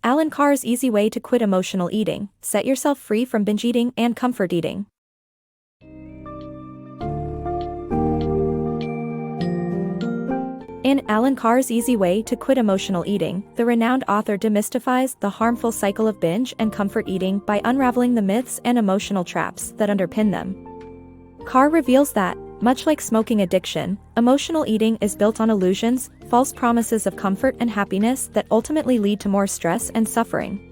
Allen Carr's Easy Way to Quit Emotional Eating. Set yourself free from binge eating and comfort eating. In Allen Carr's Easy Way to Quit Emotional Eating, the renowned author demystifies the harmful cycle of binge and comfort eating by unraveling the myths and emotional traps that underpin them. Carr reveals that, much like smoking addiction, emotional eating is built on illusions, false promises of comfort and happiness that ultimately lead to more stress and suffering.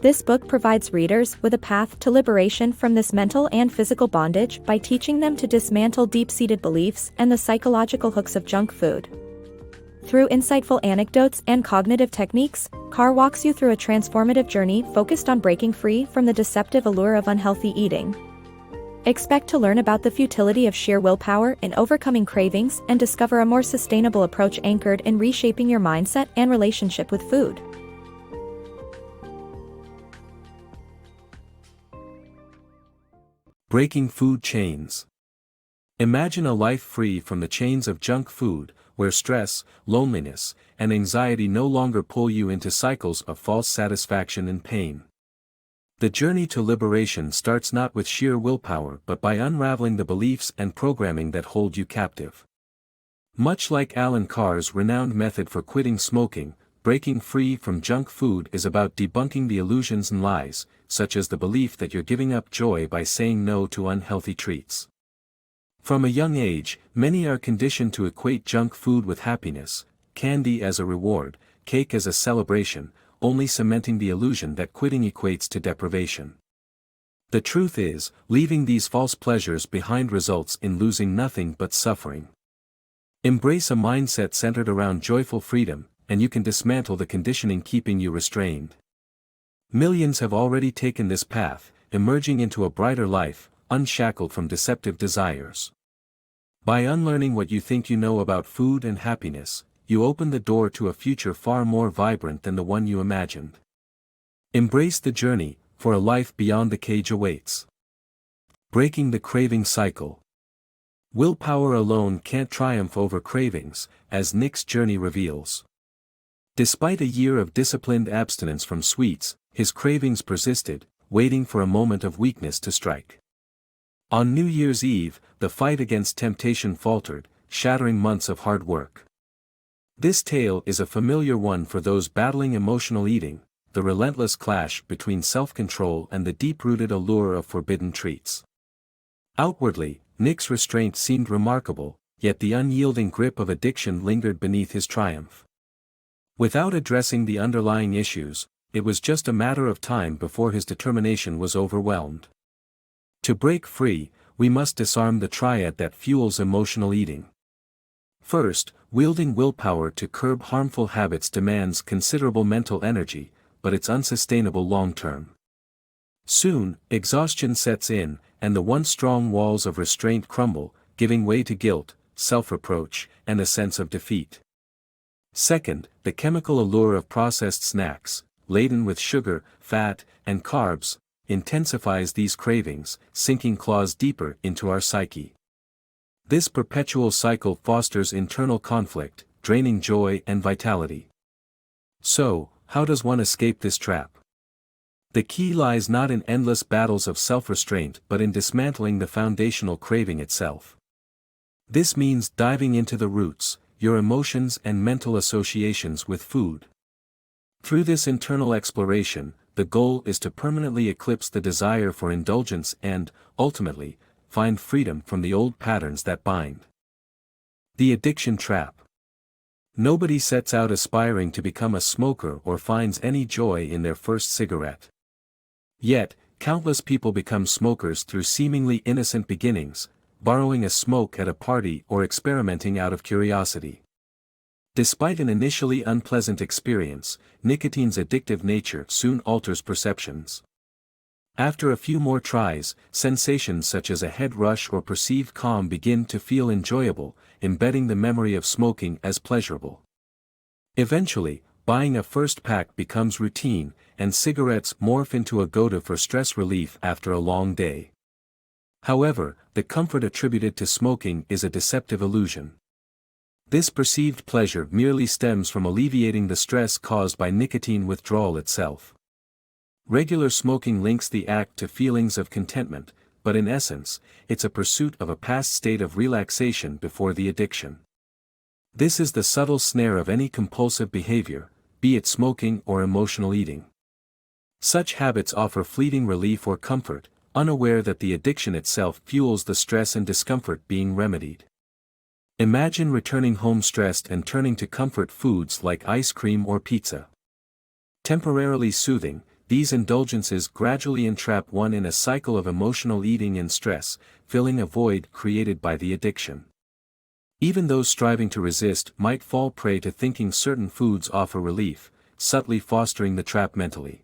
This book provides readers with a path to liberation from this mental and physical bondage by teaching them to dismantle deep-seated beliefs and the psychological hooks of junk food. Through insightful anecdotes and cognitive techniques, Carr walks you through a transformative journey focused on breaking free from the deceptive allure of unhealthy eating. Expect to learn about the futility of sheer willpower in overcoming cravings and discover a more sustainable approach anchored in reshaping your mindset and relationship with food. Breaking food chains. Imagine a life free from the chains of junk food, where stress, loneliness, and anxiety no longer pull you into cycles of false satisfaction and pain. The journey to liberation starts not with sheer willpower but by unraveling the beliefs and programming that hold you captive. Much like Allen Carr's renowned method for quitting smoking, breaking free from junk food is about debunking the illusions and lies, such as the belief that you're giving up joy by saying no to unhealthy treats. From a young age, many are conditioned to equate junk food with happiness, candy as a reward, cake as a celebration, only cementing the illusion that quitting equates to deprivation. The truth is, leaving these false pleasures behind results in losing nothing but suffering. Embrace a mindset centered around joyful freedom, and you can dismantle the conditioning keeping you restrained. Millions have already taken this path, emerging into a brighter life, unshackled from deceptive desires. By unlearning what you think you know about food and happiness, you open the door to a future far more vibrant than the one you imagined. Embrace the journey, for a life beyond the cage awaits. Breaking the craving cycle. Willpower alone can't triumph over cravings, as Nick's journey reveals. Despite a year of disciplined abstinence from sweets, his cravings persisted, waiting for a moment of weakness to strike. On New Year's Eve, the fight against temptation faltered, shattering months of hard work. This tale is a familiar one for those battling emotional eating, the relentless clash between self-control and the deep-rooted allure of forbidden treats. Outwardly, Nick's restraint seemed remarkable, yet the unyielding grip of addiction lingered beneath his triumph. Without addressing the underlying issues, it was just a matter of time before his determination was overwhelmed. To break free, we must disarm the triad that fuels emotional eating. First, wielding willpower to curb harmful habits demands considerable mental energy, but it's unsustainable long-term. Soon, exhaustion sets in, and the once strong walls of restraint crumble, giving way to guilt, self-reproach, and a sense of defeat. Second, the chemical allure of processed snacks, laden with sugar, fat, and carbs, intensifies these cravings, sinking claws deeper into our psyche. This perpetual cycle fosters internal conflict, draining joy and vitality. So, how does one escape this trap? The key lies not in endless battles of self-restraint but in dismantling the foundational craving itself. This means diving into the roots, your emotions and mental associations with food. Through this internal exploration, the goal is to permanently eclipse the desire for indulgence and, ultimately, find freedom from the old patterns that bind. The addiction trap. Nobody sets out aspiring to become a smoker or finds any joy in their first cigarette. Yet, countless people become smokers through seemingly innocent beginnings, borrowing a smoke at a party or experimenting out of curiosity. Despite an initially unpleasant experience, nicotine's addictive nature soon alters perceptions. After a few more tries, sensations such as a head rush or perceived calm begin to feel enjoyable, embedding the memory of smoking as pleasurable. Eventually, buying a first pack becomes routine, and cigarettes morph into a go-to for stress relief after a long day. However, the comfort attributed to smoking is a deceptive illusion. This perceived pleasure merely stems from alleviating the stress caused by nicotine withdrawal itself. Regular smoking links the act to feelings of contentment, but in essence, it's a pursuit of a past state of relaxation before the addiction. This is the subtle snare of any compulsive behavior, be it smoking or emotional eating. Such habits offer fleeting relief or comfort, unaware that the addiction itself fuels the stress and discomfort being remedied. Imagine returning home stressed and turning to comfort foods like ice cream or pizza. Temporarily soothing, these indulgences gradually entrap one in a cycle of emotional eating and stress, filling a void created by the addiction. Even those striving to resist might fall prey to thinking certain foods offer relief, subtly fostering the trap mentally.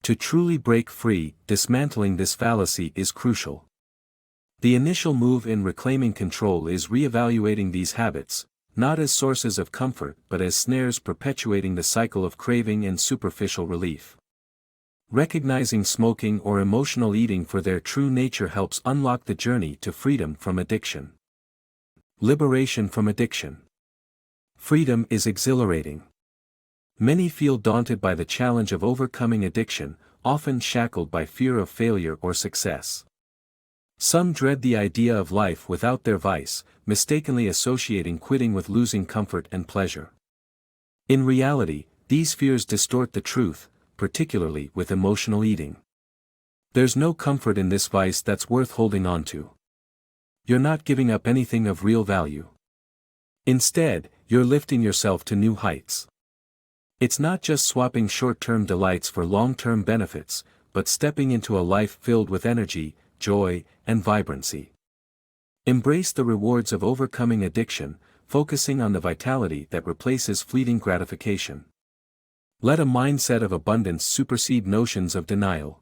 To truly break free, dismantling this fallacy is crucial. The initial move in reclaiming control is reevaluating these habits, not as sources of comfort but as snares perpetuating the cycle of craving and superficial relief. Recognizing smoking or emotional eating for their true nature helps unlock the journey to freedom from addiction. Liberation from addiction. Freedom is exhilarating. Many feel daunted by the challenge of overcoming addiction, often shackled by fear of failure or success. Some dread the idea of life without their vice, mistakenly associating quitting with losing comfort and pleasure. In reality, these fears distort the truth, particularly with emotional eating. There's no comfort in this vice that's worth holding on to. You're not giving up anything of real value. Instead, you're lifting yourself to new heights. It's not just swapping short-term delights for long-term benefits, but stepping into a life filled with energy, joy, and vibrancy. Embrace the rewards of overcoming addiction, focusing on the vitality that replaces fleeting gratification. Let a mindset of abundance supersede notions of denial.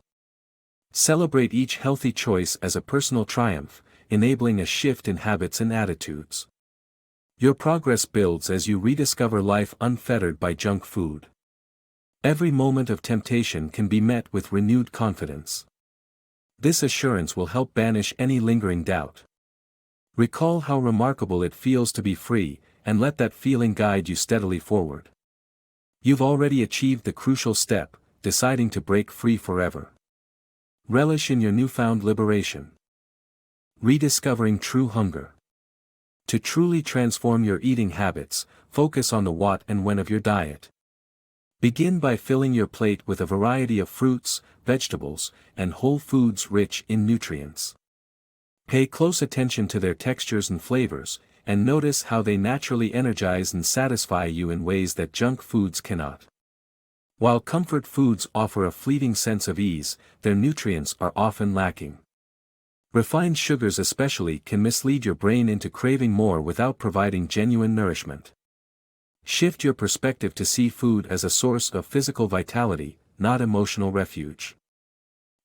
Celebrate each healthy choice as a personal triumph, enabling a shift in habits and attitudes. Your progress builds as you rediscover life unfettered by junk food. Every moment of temptation can be met with renewed confidence. This assurance will help banish any lingering doubt. Recall how remarkable it feels to be free, and let that feeling guide you steadily forward. You've already achieved the crucial step, deciding to break free forever. Relish in your newfound liberation. Rediscovering true hunger. To truly transform your eating habits, focus on the what and when of your diet. Begin by filling your plate with a variety of fruits, vegetables, and whole foods rich in nutrients. Pay close attention to their textures and flavors, and notice how they naturally energize and satisfy you in ways that junk foods cannot. While comfort foods offer a fleeting sense of ease, their nutrients are often lacking. Refined sugars especially can mislead your brain into craving more without providing genuine nourishment. Shift your perspective to see food as a source of physical vitality, not emotional refuge.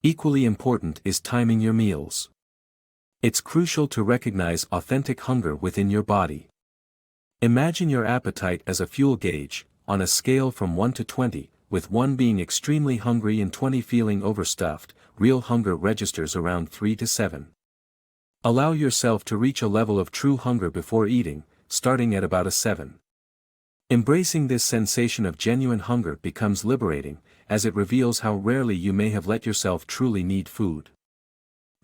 Equally important is timing your meals. It's crucial to recognize authentic hunger within your body. Imagine your appetite as a fuel gauge, on a scale from 1 to 20, with 1 being extremely hungry and 20 feeling overstuffed. Real hunger registers around 3 to 7. Allow yourself to reach a level of true hunger before eating, starting at about a 7. Embracing this sensation of genuine hunger becomes liberating, as it reveals how rarely you may have let yourself truly need food.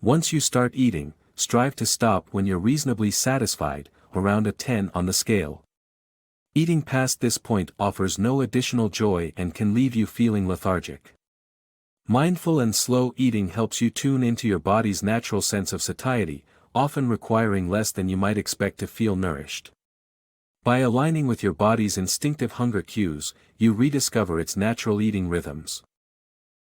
Once you start eating, strive to stop when you're reasonably satisfied, around a 10 on the scale. Eating past this point offers no additional joy and can leave you feeling lethargic. Mindful and slow eating helps you tune into your body's natural sense of satiety, often requiring less than you might expect to feel nourished. By aligning with your body's instinctive hunger cues, you rediscover its natural eating rhythms.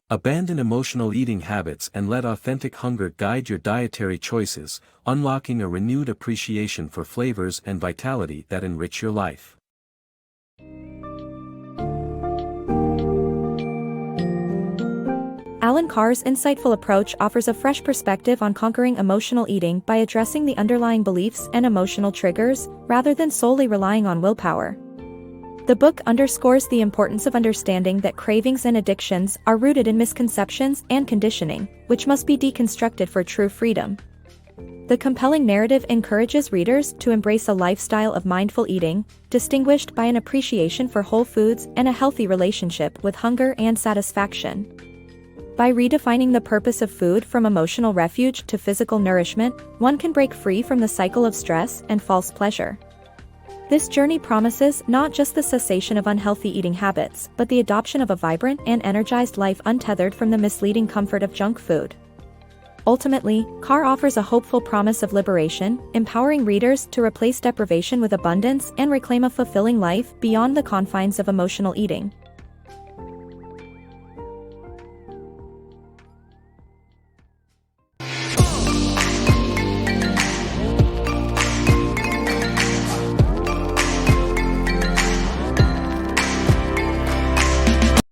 Abandon emotional eating habits and let authentic hunger guide your dietary choices, unlocking a renewed appreciation for flavors and vitality that enrich your life. Allen Carr's insightful approach offers a fresh perspective on conquering emotional eating by addressing the underlying beliefs and emotional triggers, rather than solely relying on willpower. The book underscores the importance of understanding that cravings and addictions are rooted in misconceptions and conditioning, which must be deconstructed for true freedom. The compelling narrative encourages readers to embrace a lifestyle of mindful eating, distinguished by an appreciation for whole foods and a healthy relationship with hunger and satisfaction. By redefining the purpose of food from emotional refuge to physical nourishment, one can break free from the cycle of stress and false pleasure. This journey promises not just the cessation of unhealthy eating habits, but the adoption of a vibrant and energized life untethered from the misleading comfort of junk food. Ultimately, Carr offers a hopeful promise of liberation, empowering readers to replace deprivation with abundance and reclaim a fulfilling life beyond the confines of emotional eating.